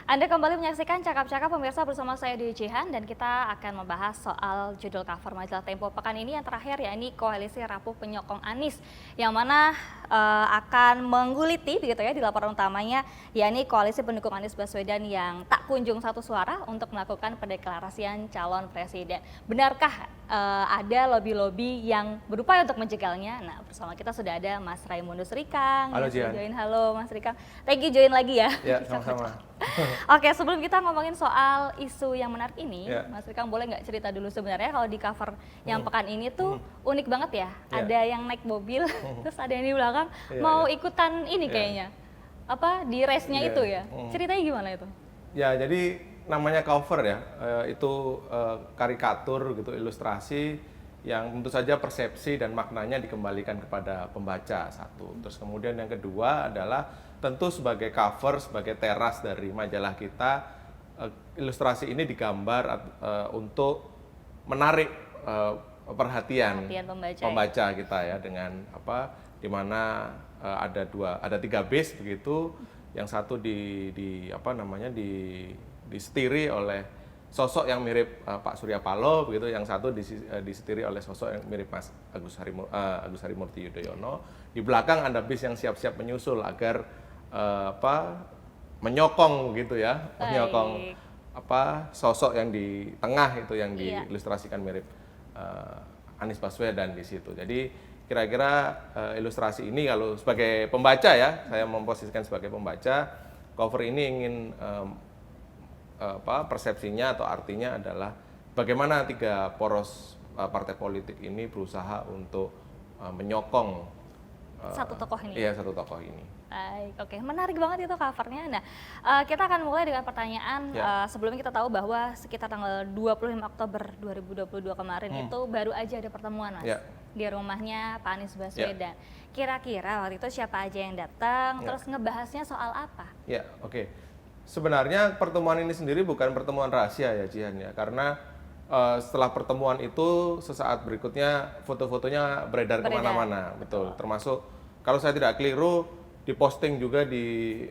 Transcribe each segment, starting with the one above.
Anda kembali menyaksikan Cakap-Cakap pemirsa bersama saya Dewi Cihan dan kita akan membahas soal judul cover majalah Tempo pekan ini yang terakhir yakni Koalisi Rapuh Penyokong Anies yang mana akan mengguliti begitu ya di laporan utamanya yakni koalisi pendukung Anies Baswedan yang tak kunjung satu suara untuk melakukan pendeklarasian calon presiden. Benarkah ada lobby-lobby yang berupaya untuk menjegalnya? Nah, bersama kita sudah ada Mas Raimundus Rikang. Halo yang sudah Jihan. join. Halo Mas Rikang. Thank you join lagi ya. Ya, sama-sama. Oke, sebelum kita ngomongin soal isu yang menarik ini, Ya. Mas Rikang boleh nggak cerita dulu sebenarnya kalau di cover yang pekan ini tuh unik banget ya. Ya. Ada yang naik mobil, terus ada yang di belakang Ya, mau ya. ikutan ini Ya. kayaknya. Apa di race-nya Ya. itu ya? Ceritanya gimana itu? Ya, jadi namanya cover ya, itu karikatur gitu, ilustrasi yang tentu saja persepsi dan maknanya dikembalikan kepada pembaca satu. Terus kemudian yang kedua adalah tentu sebagai cover, sebagai teras dari majalah kita, ilustrasi ini digambar untuk menarik perhatian pembaca ya. kita ya dengan apa, di mana ada 3 base begitu, yang satu disetiri oleh sosok yang mirip Pak Surya Paloh begitu, yang satu disetiri oleh sosok yang mirip Mas Agus Harimurti Yudhoyono. Di belakang ada bis yang siap-siap menyusul agar menyokong gitu ya, menyokong sosok yang di tengah itu yang diilustrasikan mirip Anies Baswedan di situ. Jadi kira-kira ilustrasi ini kalau sebagai pembaca ya, saya memposisikan sebagai pembaca, cover ini ingin persepsinya atau artinya adalah bagaimana 3 poros partai politik ini berusaha untuk menyokong satu tokoh ini. Iya, satu tokoh ini. Baik, oke, menarik banget itu covernya. Nah, kita akan mulai dengan pertanyaan. Sebelumnya kita tahu bahwa sekitar tanggal 25 Oktober 2022 kemarin itu baru aja ada pertemuan, Mas, di rumahnya Pak Anies Baswedan. Kira-kira waktu itu siapa aja yang datang, terus ngebahasnya soal apa? Ya, oke. Sebenarnya pertemuan ini sendiri bukan pertemuan rahasia ya, Jihan ya, karena setelah pertemuan itu sesaat berikutnya foto-fotonya beredar kemana-mana, betul. Termasuk kalau saya tidak keliru diposting juga di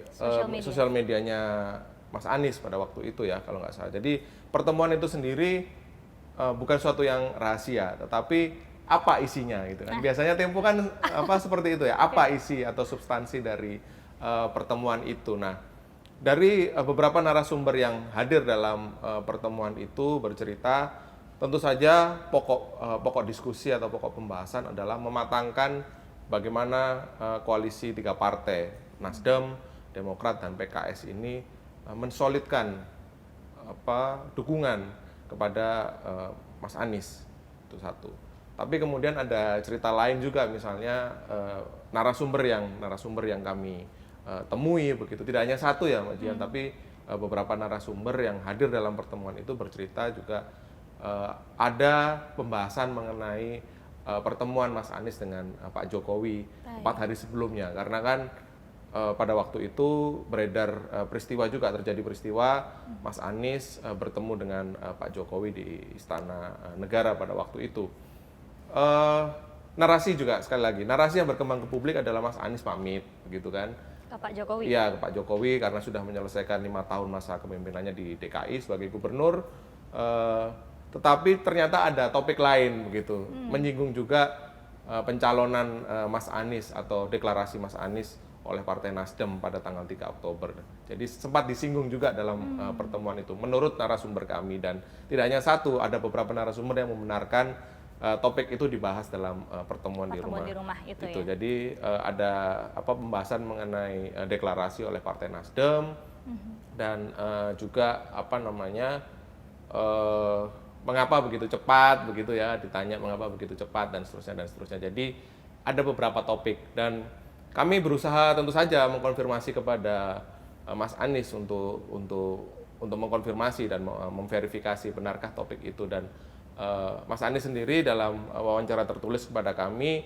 sosial medianya Mas Anies pada waktu itu ya, kalau nggak salah. Jadi pertemuan itu sendiri bukan suatu yang rahasia, tetapi apa isinya gitu kan. Biasanya Tempo kan seperti itu ya, apa isi atau substansi dari pertemuan itu. Nah, dari beberapa narasumber yang hadir dalam pertemuan itu bercerita, tentu saja pokok diskusi atau pokok pembahasan adalah mematangkan bagaimana koalisi 3 partai, Nasdem, Demokrat, dan PKS ini mensolidkan dukungan kepada Mas Anies, itu satu. Tapi kemudian ada cerita lain juga, misalnya narasumber yang kami temui begitu, tidak hanya satu ya Mbak Jian, tapi beberapa narasumber yang hadir dalam pertemuan itu bercerita juga ada pembahasan mengenai pertemuan Mas Anies dengan Pak Jokowi 4 hari sebelumnya, karena kan pada waktu itu beredar terjadi peristiwa Mas Anies bertemu dengan Pak Jokowi di Istana Negara pada waktu itu. Narasi juga sekali lagi, narasi yang berkembang ke publik adalah Mas Anies pamit begitu kan. Ke Pak Jokowi? Iya, ke Pak Jokowi karena sudah menyelesaikan 5 tahun masa kepemimpinannya di DKI sebagai gubernur. Tetapi ternyata ada topik lain begitu, menyinggung juga pencalonan Mas Anies atau deklarasi Mas Anies oleh Partai Nasdem pada tanggal 3 Oktober. Jadi sempat disinggung juga dalam pertemuan itu menurut narasumber kami, dan tidak hanya satu, ada beberapa narasumber yang membenarkan topik itu dibahas dalam pertemuan di rumah itu ya. Jadi ada pembahasan mengenai deklarasi oleh Partai Nasdem dan juga mengapa begitu cepat begitu ya, ditanya mengapa begitu cepat dan seterusnya. Jadi ada beberapa topik dan kami berusaha tentu saja mengkonfirmasi kepada Mas Anies untuk mengkonfirmasi dan memverifikasi benarkah topik itu, dan Mas Anies sendiri dalam wawancara tertulis kepada kami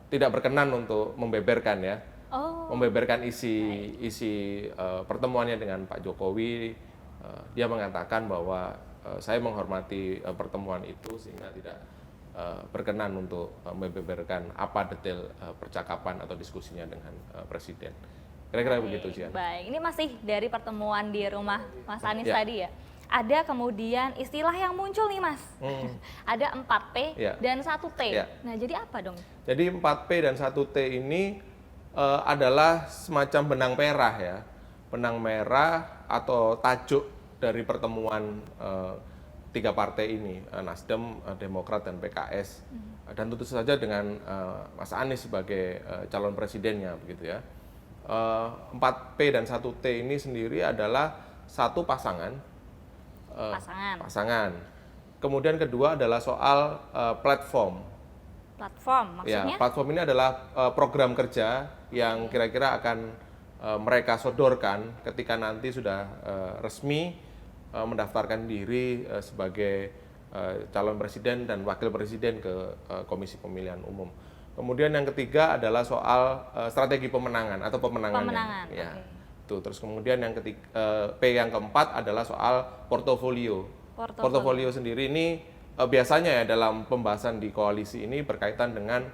tidak berkenan untuk membeberkan ya, membeberkan isi pertemuannya dengan Pak Jokowi. Dia mengatakan bahwa saya menghormati pertemuan itu sehingga tidak berkenan untuk membeberkan apa detail percakapan atau diskusinya dengan Presiden. Kira-kira begitu, Cian. Baik, ini masih dari pertemuan di rumah Mas Anies Ya. tadi ya. Ada kemudian istilah yang muncul nih Mas. Ada 4P Ya. dan 1T. Ya. Nah, jadi apa dong? Jadi 4P dan 1T ini adalah semacam benang merah ya. Benang merah atau tajuk dari pertemuan tiga partai ini, Nasdem, Demokrat, dan PKS. Dan tentu saja dengan Mas Anies sebagai calon presidennya begitu ya. 4P dan 1T ini sendiri adalah satu pasangan. Pasangan. Kemudian kedua adalah soal platform. Platform maksudnya? Ya, platform ini adalah program kerja yang kira-kira akan mereka sodorkan ketika nanti sudah resmi mendaftarkan diri sebagai calon presiden dan wakil presiden ke Komisi Pemilihan Umum. Kemudian yang ketiga adalah soal strategi pemenangan atau pemenangannya. Pemenangan, Ya. oke. Tuh, terus kemudian yang ketiga, P yang keempat adalah soal portofolio. Portofolio sendiri ini biasanya ya dalam pembahasan di koalisi ini berkaitan dengan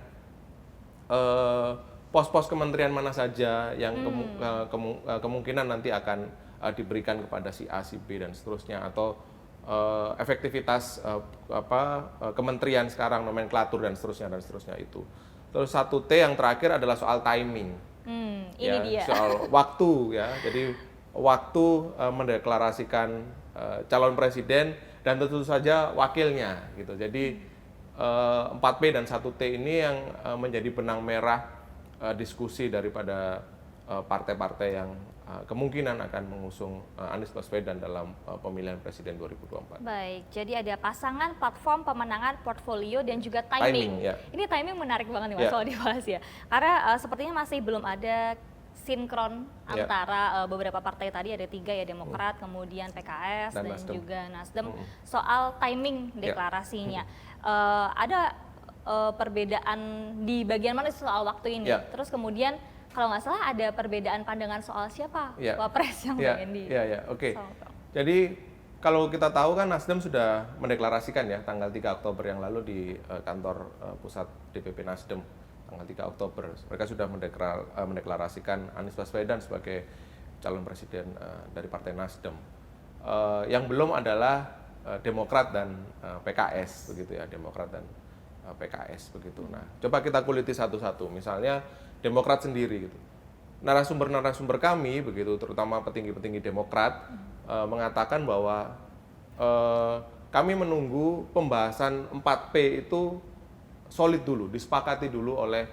pos-pos kementerian mana saja yang kemungkinan nanti akan diberikan kepada si A, si B dan seterusnya, atau efektivitas kementerian sekarang, nomenklatur dan seterusnya itu. Terus 1T yang terakhir adalah soal timing. Ini dia. Soal waktu ya. Jadi waktu mendeklarasikan calon presiden dan tentu saja wakilnya gitu. Jadi 4P dan 1T ini yang menjadi benang merah diskusi daripada partai-partai yang kemungkinan akan mengusung Anies Baswedan dalam pemilihan presiden 2024. Baik, jadi ada pasangan, platform, pemenangan, portfolio, dan juga timing. Ya. Ini timing menarik banget nih Mas kalau dibahas ya. Karena sepertinya masih belum ada sinkron antara beberapa partai tadi, ada 3 ya, Demokrat, kemudian PKS, dan Nasdem. juga Nasdem, soal timing deklarasinya. Ada perbedaan di bagian mana soal waktu ini? Terus kemudian kalau nggak salah ada perbedaan pandangan soal siapa wapres yang pengen di. Oke. Jadi kalau kita tahu kan Nasdem sudah mendeklarasikan ya tanggal 3 Oktober yang lalu di kantor pusat DPP Nasdem tanggal 3 Oktober. Mereka sudah mendeklarasikan Anies Baswedan sebagai calon presiden dari Partai Nasdem. Yang belum adalah Demokrat dan PKS begitu ya, Demokrat dan PKS begitu. Nah, coba kita kuliti satu-satu. Misalnya Demokrat sendiri gitu. Narasumber-narasumber kami begitu, terutama petinggi-petinggi Demokrat mengatakan bahwa kami menunggu pembahasan 4P itu solid dulu, disepakati dulu oleh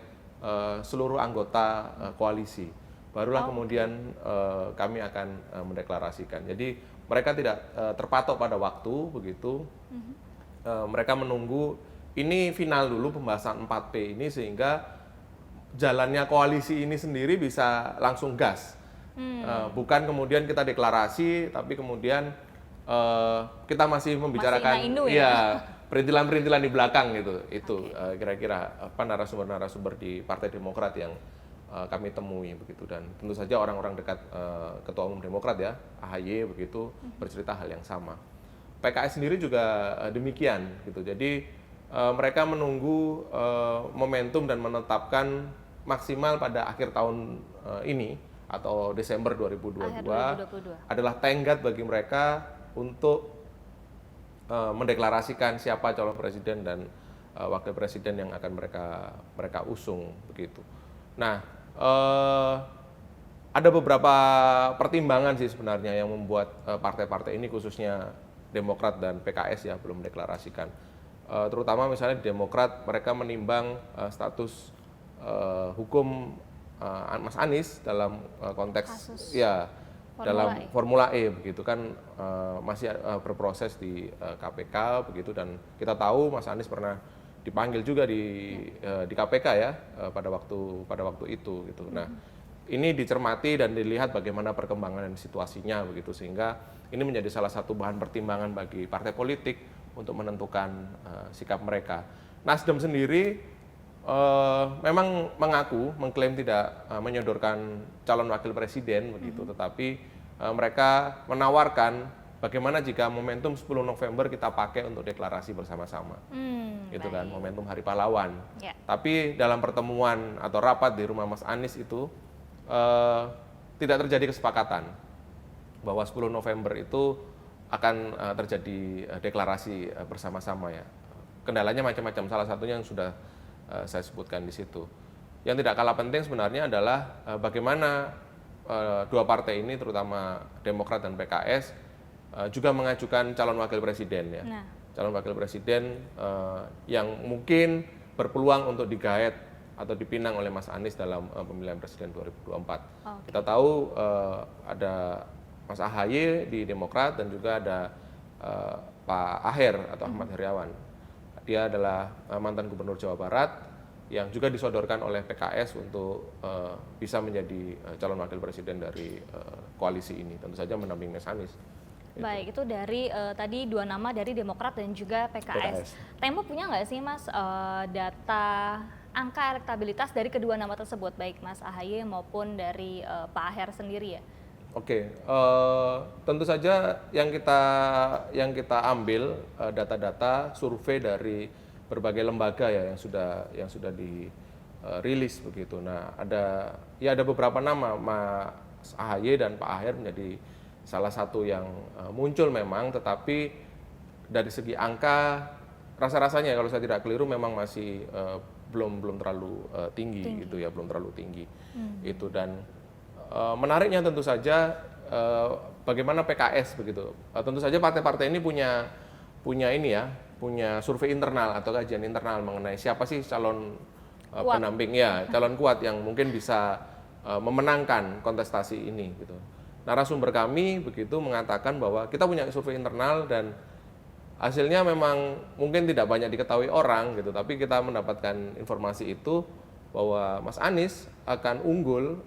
seluruh anggota koalisi. Barulah kemudian kami akan mendeklarasikan. Jadi mereka tidak terpatok pada waktu begitu. Mereka menunggu ini final dulu pembahasan 4P ini sehingga jalannya koalisi ini sendiri bisa langsung gas. Bukan kemudian kita deklarasi tapi kemudian kita masih membicarakan perintilan-perintilan di belakang gitu. Itu kira-kira apa narasumber-narasumber di Partai Demokrat yang kami temui begitu, dan tentu saja orang-orang dekat Ketua Umum Demokrat ya, AHY begitu bercerita hal yang sama. PKS sendiri juga demikian gitu. Jadi mereka menunggu momentum dan menetapkan maksimal pada akhir tahun ini atau Desember 2022 adalah tenggat bagi mereka untuk mendeklarasikan siapa calon presiden dan wakil presiden yang akan mereka usung begitu. Nah, ada beberapa pertimbangan sih sebenarnya yang membuat partai-partai ini khususnya Demokrat dan PKS ya belum mendeklarasikan. Terutama misalnya di Demokrat mereka menimbang status hukum Mas Anies dalam konteks kasus dalam Formula E begitu kan masih berproses di KPK begitu, dan kita tahu Mas Anies pernah dipanggil juga di KPK ya pada waktu itu gitu. Nah, ini dicermati dan dilihat bagaimana perkembangan dan situasinya begitu, sehingga ini menjadi salah satu bahan pertimbangan bagi partai politik untuk menentukan sikap mereka. Nasdem sendiri memang mengklaim tidak menyodorkan calon wakil presiden begitu, tetapi mereka menawarkan bagaimana jika momentum 10 November kita pakai untuk deklarasi bersama-sama, gitu kan, momentum Hari Pahlawan. Tapi dalam pertemuan atau rapat di rumah Mas Anies itu tidak terjadi kesepakatan bahwa 10 November itu akan terjadi deklarasi bersama-sama ya. Kendalanya macam-macam, salah satunya yang sudah saya sebutkan di situ. Yang tidak kalah penting sebenarnya adalah bagaimana dua partai ini, terutama Demokrat dan PKS, juga mengajukan calon wakil presiden ya. Nah. Calon wakil presiden yang mungkin berpeluang untuk digaet atau dipinang oleh Mas Anies dalam pemilihan presiden 2024. Kita tahu ada Mas AHY di Demokrat dan juga ada Pak Aher atau Ahmad Heriawan. Dia adalah mantan gubernur Jawa Barat yang juga disodorkan oleh PKS untuk bisa menjadi calon wakil presiden dari koalisi ini, tentu saja mendampingi Mas Anies. Baik, itu dari tadi 2 nama dari Demokrat dan juga PKS. Tempo punya nggak sih Mas data angka elektabilitas dari kedua nama tersebut, baik Mas AHY maupun dari Pak Aher sendiri ya? Oke, tentu saja yang kita ambil data-data survei dari berbagai lembaga ya yang sudah dirilis begitu. Nah, ada beberapa nama, Mas AHY dan Pak Aher menjadi salah satu yang muncul memang, tetapi dari segi angka rasa-rasanya kalau saya tidak keliru memang masih belum terlalu tinggi gitu ya, belum terlalu tinggi. Itu dan menariknya tentu saja bagaimana PKS begitu. Tentu saja partai-partai ini punya survei internal atau kajian internal mengenai siapa sih calon pendamping ya, calon kuat yang mungkin bisa memenangkan kontestasi ini gitu. Narasumber kami begitu mengatakan bahwa kita punya survei internal dan hasilnya memang mungkin tidak banyak diketahui orang gitu, tapi kita mendapatkan informasi itu bahwa Mas Anies akan unggul,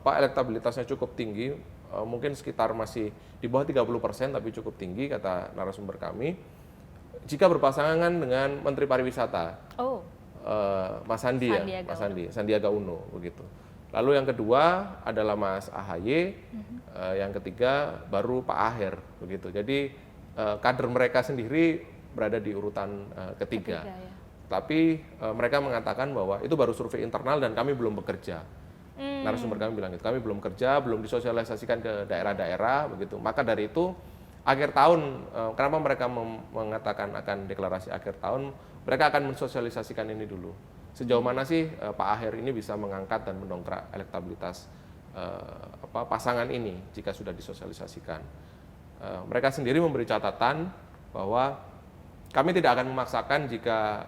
elektabilitasnya cukup tinggi, mungkin sekitar masih di bawah 30% tapi cukup tinggi kata narasumber kami, jika berpasangan dengan Menteri Pariwisata, Mas Sandi ya, Sandiaga Uno begitu. Lalu yang kedua adalah Mas AHY, yang ketiga baru Pak Aher begitu. Jadi kader mereka sendiri berada di urutan ketiga. Ya. Tapi mereka mengatakan bahwa itu baru survei internal dan kami belum bekerja. Narasumber kami bilang itu, kami belum kerja, belum disosialisasikan ke daerah-daerah begitu. Maka dari itu akhir tahun, kenapa mereka mengatakan akan deklarasi akhir tahun, mereka akan mensosialisasikan ini dulu. Sejauh mana sih Pak Aher ini bisa mengangkat dan mendongkrak elektabilitas pasangan ini jika sudah disosialisasikan. Mereka sendiri memberi catatan bahwa kami tidak akan memaksakan jika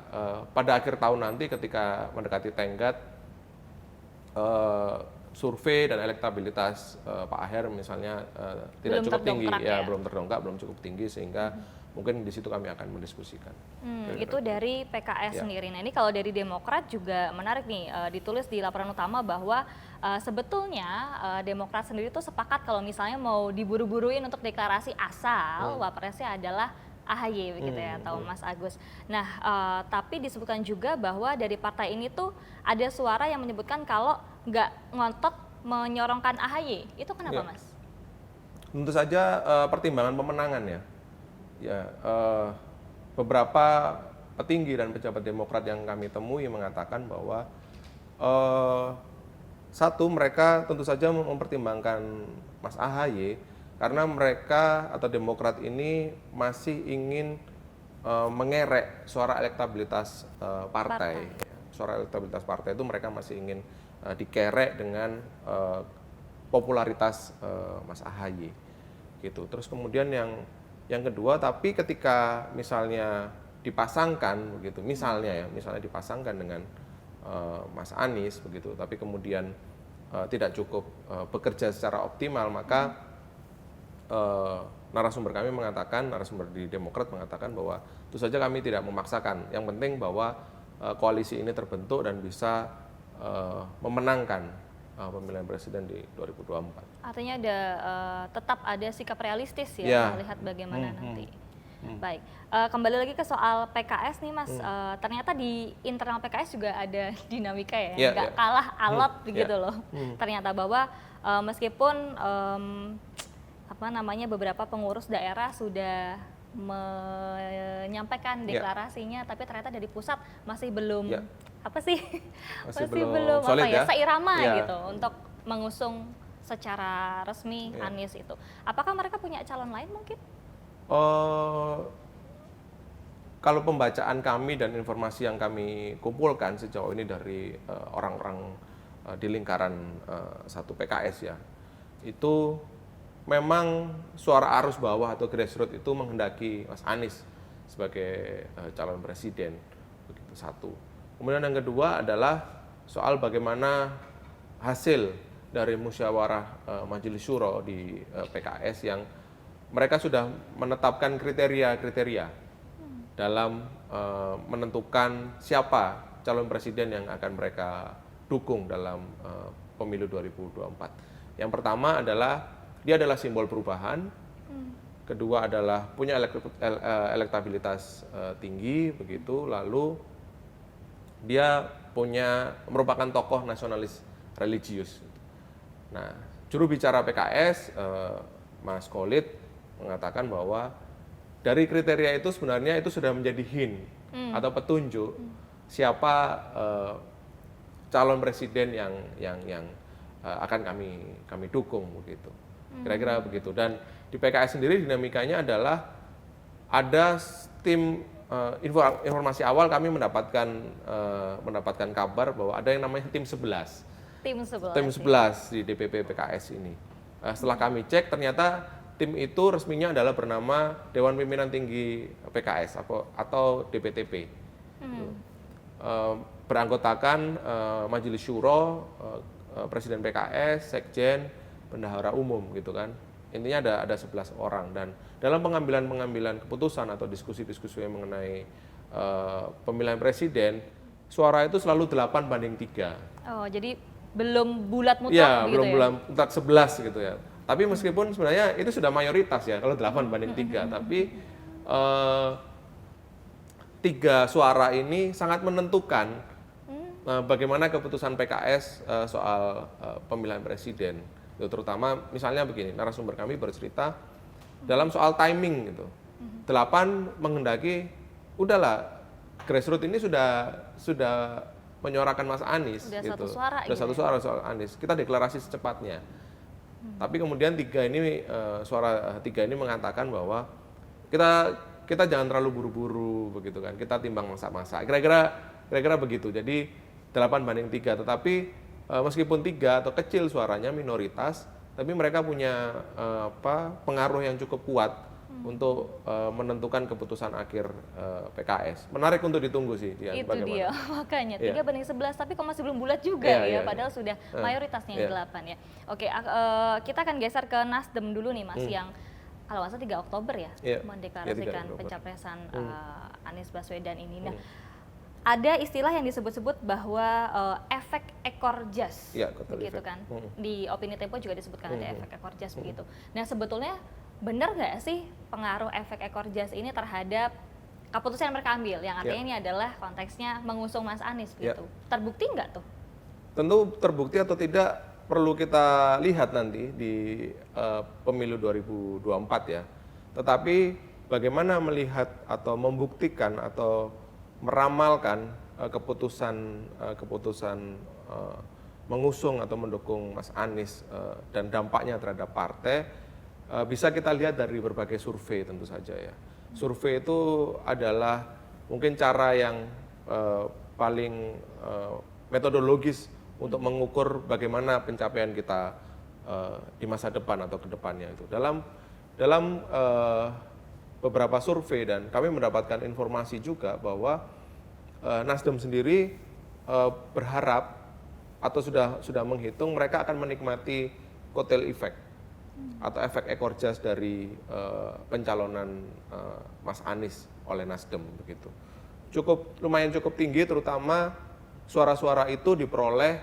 pada akhir tahun nanti ketika mendekati tenggat survei dan elektabilitas Pak Aher misalnya tidak cukup tinggi, belum terdongkrak, belum cukup tinggi sehingga mungkin di situ kami akan mendiskusikan. Itu dari PKS sendiri. Nah ini kalau dari Demokrat juga menarik nih, ditulis di laporan utama bahwa sebetulnya Demokrat sendiri tuh sepakat kalau misalnya mau diburu-buruin untuk deklarasi asal wapresnya adalah AHY begitu ya, atau Mas Agus. Nah, tapi disebutkan juga bahwa dari partai ini tuh ada suara yang menyebutkan kalau nggak ngotot menyorongkan AHY. Itu kenapa, Mas? Tentu saja pertimbangan pemenangan ya. Beberapa petinggi dan pejabat Demokrat yang kami temui mengatakan bahwa satu, mereka tentu saja mempertimbangkan Mas AHY karena mereka atau Demokrat ini masih ingin mengerek suara elektabilitas partai. Suara elektabilitas partai itu mereka masih ingin dikerek dengan popularitas Mas AHY gitu. Terus kemudian yang kedua, tapi ketika misalnya dipasangkan begitu, misalnya dipasangkan dengan Mas Anies begitu, tapi kemudian tidak cukup bekerja secara optimal, maka narasumber di Demokrat mengatakan bahwa itu saja kami tidak memaksakan. Yang penting bahwa koalisi ini terbentuk dan bisa memenangkan pemilihan presiden di 2024. Artinya tetap ada sikap realistis ya, melihat bagaimana nanti. Baik, kembali lagi ke soal PKS nih Mas, ternyata di internal PKS juga ada dinamika ya, nggak kalah alot begitu loh. Ternyata bahwa meskipun beberapa pengurus daerah sudah menyampaikan deklarasinya, tapi ternyata dari pusat masih belum masih belum solid, seirama gitu untuk mengusung secara resmi Ya. Anies itu. Apakah mereka punya calon lain mungkin? Eh, Kalau pembacaan kami dan informasi yang kami kumpulkan sejauh ini dari orang-orang di lingkaran satu PKS ya, itu memang suara arus bawah atau grassroots itu menghendaki Mas Anies sebagai calon presiden, begitu satu. Kemudian yang kedua adalah soal bagaimana hasil dari musyawarah Majelis Syuro di PKS yang mereka sudah menetapkan kriteria-kriteria dalam menentukan siapa calon presiden yang akan mereka dukung dalam pemilu 2024. Yang pertama adalah dia adalah simbol perubahan, kedua adalah punya elektabilitas tinggi begitu, lalu dia merupakan tokoh nasionalis religius. Nah, juru bicara PKS Mas Khalid mengatakan bahwa dari kriteria itu sebenarnya itu sudah menjadi hint atau petunjuk siapa calon presiden yang akan kami dukung begitu. Kira-kira begitu. Dan di PKS sendiri dinamikanya adalah ada tim informasi awal kami mendapatkan kabar bahwa ada yang namanya tim 11. Tim 11. Tim 11 di DPP PKS ini. Setelah kami cek ternyata tim itu resminya adalah bernama Dewan Pimpinan Tinggi PKS atau DPTP. Beranggotakan Majelis Syuro, Presiden PKS, Sekjen, Bendahara Umum gitu kan. Intinya ada 11 orang dan dalam pengambilan keputusan atau diskusi-diskusi mengenai pemilihan presiden, suara itu selalu 8-3. Oh, jadi belum bulat mutlak Ya, begitu belum ya? bulan mutlak 11 gitu ya. Tapi meskipun sebenarnya itu sudah mayoritas ya, kalau 8-3, tapi 3 suara ini sangat menentukan bagaimana keputusan PKS soal pemilihan presiden. Itu terutama misalnya begini, narasumber kami bercerita dalam soal timing gitu. 8 menghendaki udahlah grassroots ini sudah menyuarakan Mas Anies Sudah gitu. satu suara Sudah gitu satu ya? suara soal Anies. Kita deklarasi secepatnya. Tapi kemudian suara 3 ini mengatakan bahwa kita jangan terlalu buru-buru begitu kan. Kita timbang masa-masa. Kira-kira begitu. Jadi 8-3. Tetapi meskipun 3 atau kecil suaranya minoritas, tapi mereka punya pengaruh yang cukup kuat untuk menentukan keputusan akhir PKS. Menarik untuk ditunggu sih dia Itu bagaimana. dia, makanya Iya. 3-11 tapi kok masih belum bulat juga Iya, ya, iya, padahal sudah mayoritasnya yang iya. 8 ya. Oke, kita akan geser ke Nasdem dulu nih Mas, yang kalau nggak salah 3 Oktober ya, Iya. mendeklarasikan Iya, 3 Oktober. pencapresan Anies Baswedan ini. Nah, ada istilah yang disebut-sebut bahwa efek ekor jas, Iya, kotel begitu efek. kan? Di Opini Tempo juga disebutkan ada efek ekor jas begitu. Nah, sebetulnya benar nggak sih pengaruh efek ekor jas ini terhadap keputusan yang mereka ambil? Yang artinya ini adalah konteksnya mengusung Mas Anies begitu. Terbukti nggak tuh? Tentu terbukti atau tidak perlu kita lihat nanti di pemilu 2024 ya. Tetapi bagaimana melihat atau membuktikan atau meramalkan keputusan mengusung atau mendukung Mas Anies dan dampaknya terhadap partai bisa kita lihat dari berbagai survei tentu saja ya. Survei itu adalah mungkin cara yang paling metodologis untuk mengukur bagaimana pencapaian kita di masa depan atau ke depannya itu. Dalam beberapa survei dan kami mendapatkan informasi juga bahwa Nasdem sendiri berharap atau sudah menghitung mereka akan menikmati kotel efek atau efek ekor jas dari pencalonan Mas Anies oleh Nasdem begitu. Lumayan cukup tinggi, terutama suara-suara itu diperoleh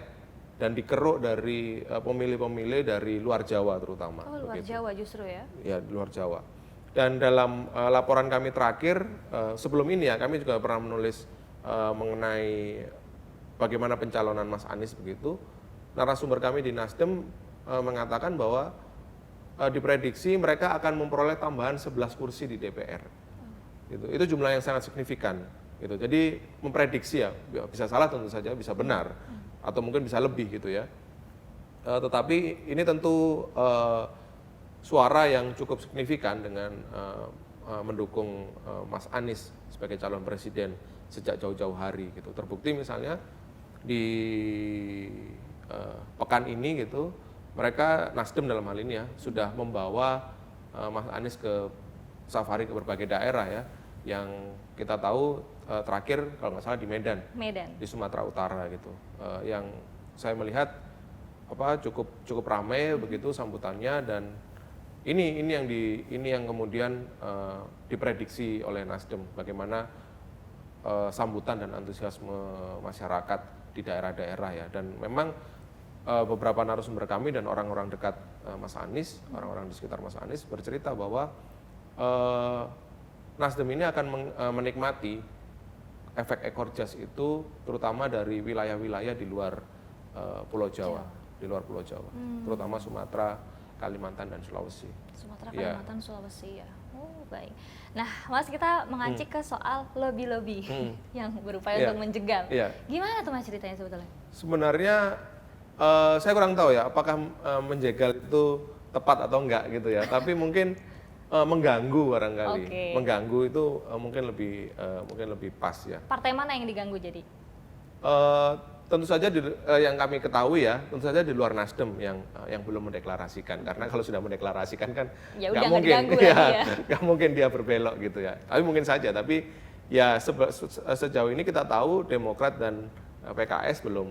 dan dikeruk dari pemilih-pemilih dari luar Jawa terutama. Oh, luar begitu. Jawa justru ya? Ya, di luar Jawa. Dan dalam laporan kami terakhir sebelum ini ya, kami juga pernah menulis mengenai bagaimana pencalonan Mas Anies begitu. Narasumber kami di Nasdem mengatakan bahwa diprediksi mereka akan memperoleh tambahan 11 kursi di DPR. Gitu. Itu jumlah yang sangat signifikan. Gitu. Jadi memprediksi ya, bisa salah tentu saja, bisa benar, atau mungkin bisa lebih gitu ya. Tetapi ini tentu suara yang cukup signifikan dengan mendukung Mas Anies sebagai calon presiden sejak jauh-jauh hari gitu. Terbukti misalnya di pekan ini gitu, mereka Nasdem dalam hal ini ya sudah membawa Mas Anies ke safari ke berbagai daerah ya, yang kita tahu terakhir kalau nggak salah di Medan, di Sumatera Utara gitu, yang saya melihat cukup ramai begitu sambutannya, dan ini yang kemudian diprediksi oleh Nasdem bagaimana sambutan dan antusiasme masyarakat di daerah-daerah ya. Dan memang beberapa narasumber kami dan orang-orang dekat Mas Anies, orang-orang di sekitar Mas Anies bercerita bahwa Nasdem ini akan menikmati efek ekor jas itu terutama dari wilayah-wilayah di luar Pulau Jawa, terutama Sumatera, Kalimantan dan Sulawesi. Sumatera, Kalimantan, Sulawesi ya. Oh, baik. Nah, Mas, kita mengancik ke soal lobby-lobby yang berupaya untuk menjegal. Gimana tuh Mas ceritanya sebetulnya? Sebenarnya saya kurang tahu ya apakah menjegal itu tepat atau enggak gitu ya. Tapi mungkin mengganggu barangkali. Mengganggu itu mungkin lebih pas ya. Partai mana yang diganggu jadi? Tentu saja yang kami ketahui ya, tentu saja di luar Nasdem yang belum mendeklarasikan, karena kalau sudah mendeklarasikan kan nggak mungkin, nggak mungkin dia berbelok gitu ya. Tapi mungkin saja, tapi ya sejauh ini kita tahu Demokrat dan PKS belum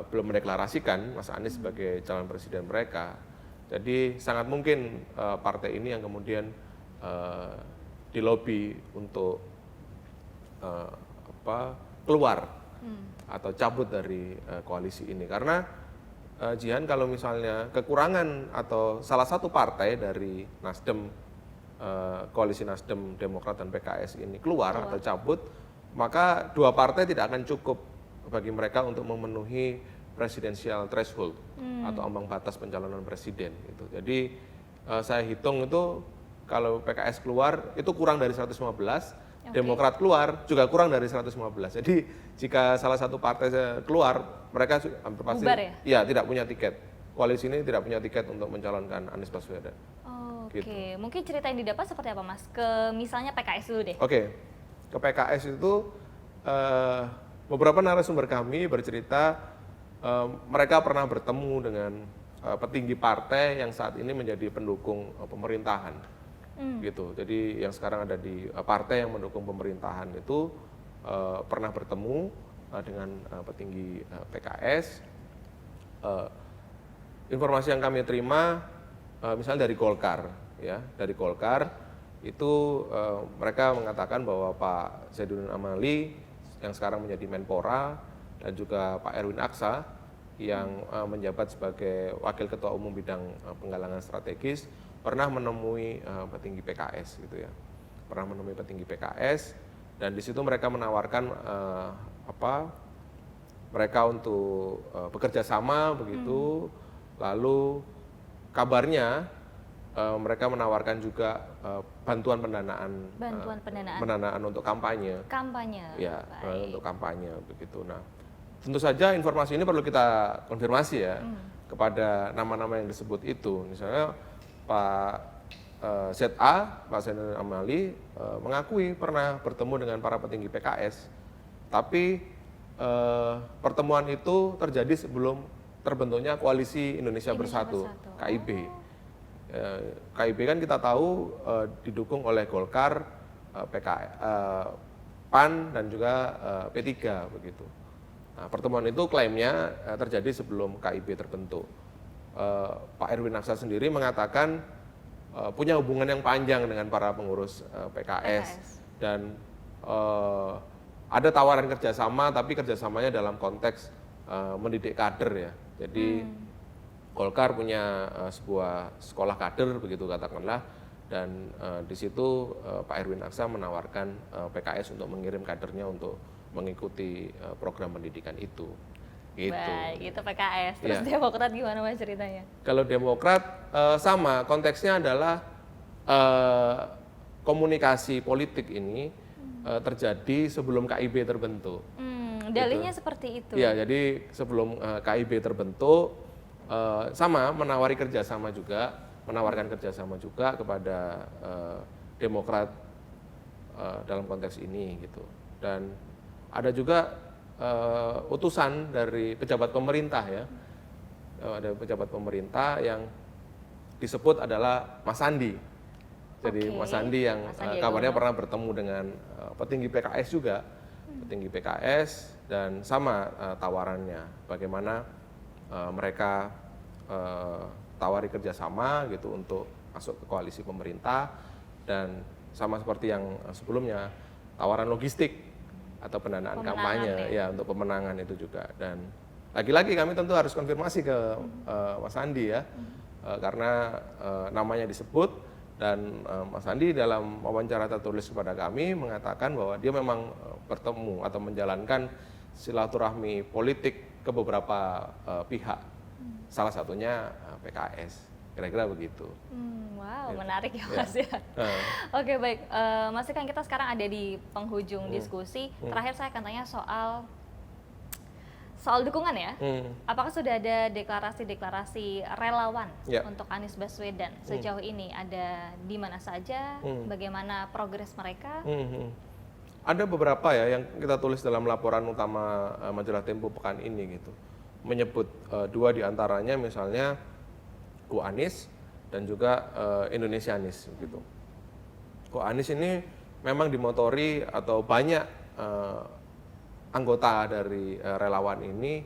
mendeklarasikan Mas Anies sebagai calon presiden mereka. Jadi sangat mungkin partai ini yang kemudian dilobi untuk keluar atau cabut dari koalisi ini, karena Jihan, kalau misalnya kekurangan atau salah satu partai dari Nasdem, koalisi Nasdem, Demokrat dan PKS ini keluar atau cabut, maka dua partai tidak akan cukup bagi mereka untuk memenuhi presidensial threshold atau ambang batas pencalonan presiden gitu. Jadi saya hitung itu kalau PKS keluar itu kurang dari 115, Demokrat keluar juga kurang dari 115. Jadi jika salah satu partai keluar, mereka hampir pasti tidak punya tiket. Koalisi ini tidak punya tiket untuk mencalonkan Anies Baswedan. Oke. Mungkin cerita yang didapat seperti apa, Mas? Ke misalnya PKS dulu deh. Oke. Ke PKS itu beberapa narasumber kami bercerita mereka pernah bertemu dengan petinggi partai yang saat ini menjadi pendukung pemerintahan. Gitu. Jadi yang sekarang ada di partai yang mendukung pemerintahan itu pernah bertemu dengan petinggi PKS. Informasi yang kami terima misalnya dari Golkar ya, dari Golkar itu mereka mengatakan bahwa Pak Zainuddin Amali yang sekarang menjadi Menpora dan juga Pak Erwin Aksa yang menjabat sebagai Wakil Ketua Umum Bidang Penggalangan Strategis pernah menemui petinggi PKS gitu ya, pernah menemui petinggi PKS, dan di situ mereka menawarkan mereka untuk bekerja sama begitu. Lalu kabarnya mereka menawarkan juga bantuan pendanaan untuk kampanye. Ya, untuk kampanye begitu. Nah, tentu saja informasi ini perlu kita konfirmasi ya kepada nama-nama yang disebut itu. Misalnya Pak ZA, Pak Zainuddin Amali mengakui pernah bertemu dengan para petinggi PKS, tapi pertemuan itu terjadi sebelum terbentuknya Koalisi Indonesia Bersatu, KIB. KIB kan kita tahu didukung oleh Golkar, PAN dan juga P3 begitu. Nah, pertemuan itu klaimnya terjadi sebelum KIB terbentuk. Pak Erwin Aksa sendiri mengatakan punya hubungan yang panjang dengan para pengurus PKS. Dan ada tawaran kerjasama, tapi kerjasamanya dalam konteks mendidik kader ya. Jadi Golkar punya sebuah sekolah kader begitu katakanlah, dan di situ Pak Erwin Aksa menawarkan PKS untuk mengirim kadernya untuk mengikuti program pendidikan itu. Gitu. Baik, itu PKS. Terus Demokrat gimana Mas ceritanya? Kalau Demokrat sama, konteksnya adalah komunikasi politik ini terjadi sebelum KIB terbentuk. Dalihnya seperti itu. Iya, jadi sebelum KIB terbentuk, sama menawarkan kerjasama juga kepada Demokrat dalam konteks ini gitu. Dan ada juga utusan dari pejabat pemerintah ya, ada pejabat pemerintah yang disebut adalah Mas Sandi. Jadi Mas Sandi yang kabarnya pernah bertemu dengan petinggi PKS juga, petinggi PKS, dan sama tawarannya bagaimana mereka tawari kerjasama gitu untuk masuk ke koalisi pemerintah, dan sama seperti yang sebelumnya tawaran logistik atau pendanaan kampanye ya untuk pemenangan itu juga. Dan lagi-lagi kami tentu harus konfirmasi ke Mas Sandi ya, karena namanya disebut, dan Mas Sandi dalam wawancara tertulis kepada kami mengatakan bahwa dia memang bertemu atau menjalankan silaturahmi politik ke beberapa pihak, salah satunya PKS, kira-kira begitu. Wow, menarik ya Mas ya. Oke, baik, Mas, kan kita sekarang ada di penghujung diskusi. Terakhir saya akan tanya soal dukungan ya. Apakah sudah ada deklarasi relawan untuk Anies Baswedan sejauh ini? Ada di mana saja? Bagaimana progres mereka? Ada beberapa ya yang kita tulis dalam laporan utama majalah Tempo pekan ini gitu. Menyebut dua di antaranya, misalnya Ko Anies dan juga Indonesianis gitu. Ko Anies ini memang dimotori atau banyak anggota dari relawan ini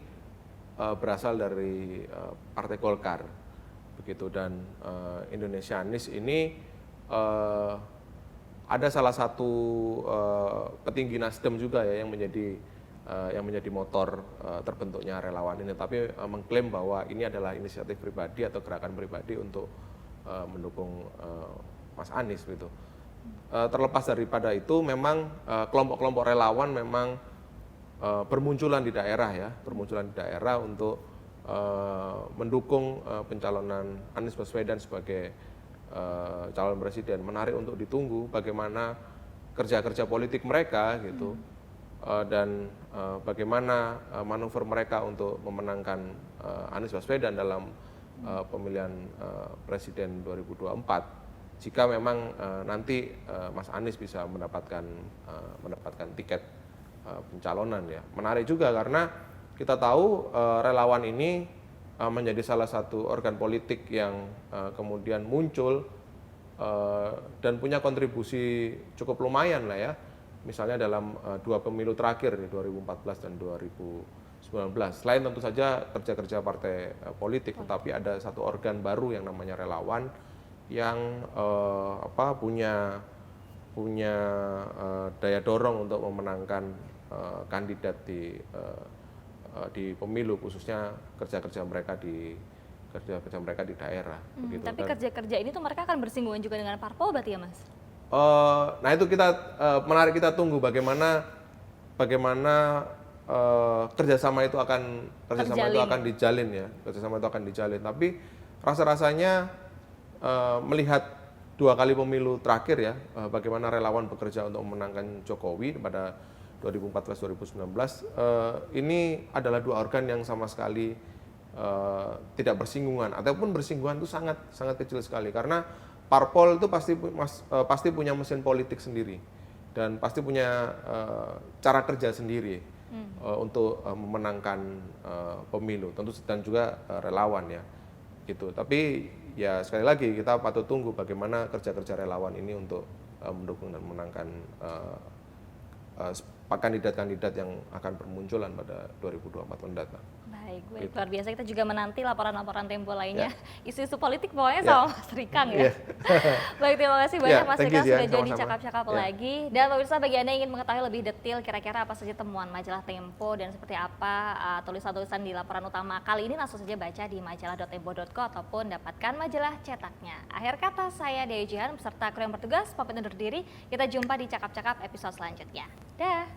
berasal dari Partai Golkar begitu, dan Indonesianis ini ada salah satu petinggi Nasdem juga ya yang menjadi motor terbentuknya relawan ini, tapi mengklaim bahwa ini adalah inisiatif pribadi atau gerakan pribadi untuk mendukung Mas Anies gitu. Terlepas daripada itu, memang kelompok-kelompok relawan memang bermunculan di daerah untuk mendukung pencalonan Anies Baswedan sebagai calon presiden. Menarik untuk ditunggu bagaimana kerja-kerja politik mereka gitu, dan bagaimana manuver mereka untuk memenangkan Anies Baswedan dalam pemilihan presiden 2024. Jika memang nanti Mas Anies bisa mendapatkan tiket pencalonan ya. Menarik juga karena kita tahu relawan ini menjadi salah satu organ politik yang kemudian muncul dan punya kontribusi cukup lumayan lah ya. Misalnya dalam dua pemilu terakhir di 2014 dan 2019. Selain tentu saja kerja-kerja partai politik, tetapi ada satu organ baru yang namanya relawan yang punya daya dorong untuk memenangkan kandidat di pemilu, khususnya kerja-kerja mereka di daerah. Begitu. Tapi kerja-kerja ini tuh mereka akan bersinggungan juga dengan parpol berarti ya Mas? Nah itu menarik kita tunggu bagaimana kerjasama itu akan dijalin ya, Tapi rasa-rasanya melihat dua kali pemilu terakhir ya, bagaimana relawan bekerja untuk memenangkan Jokowi pada 2014-2019, ini adalah dua organ yang sama sekali tidak bersinggungan, ataupun bersinggungan itu sangat kecil sekali, karena parpol itu pasti punya mesin politik sendiri dan pasti punya cara kerja sendiri untuk memenangkan pemilu, tentu, dan juga relawan ya gitu. Tapi ya sekali lagi kita patut tunggu bagaimana kerja-kerja relawan ini untuk mendukung dan memenangkan kandidat-kandidat yang akan bermunculan pada 2024 mendatang. Baik, luar biasa. Kita juga menanti laporan-laporan Tempo lainnya. Isu-isu politik pokoknya sama Mas Rikang ya. Baik, terima kasih banyak Mas Rikang sudah jadi cakap-cakap lagi. Dan pemirsa, bagi Anda yang ingin mengetahui lebih detail kira-kira apa saja temuan majalah Tempo dan seperti apa tulisan-tulisan di laporan utama kali ini, langsung saja baca di majalah.tempo.co ataupun dapatkan majalah cetaknya. Akhir kata, saya Dewi Jihan beserta kru yang bertugas pamit undur diri. Kita jumpa di cakap-cakap episode selanjutnya. Dah.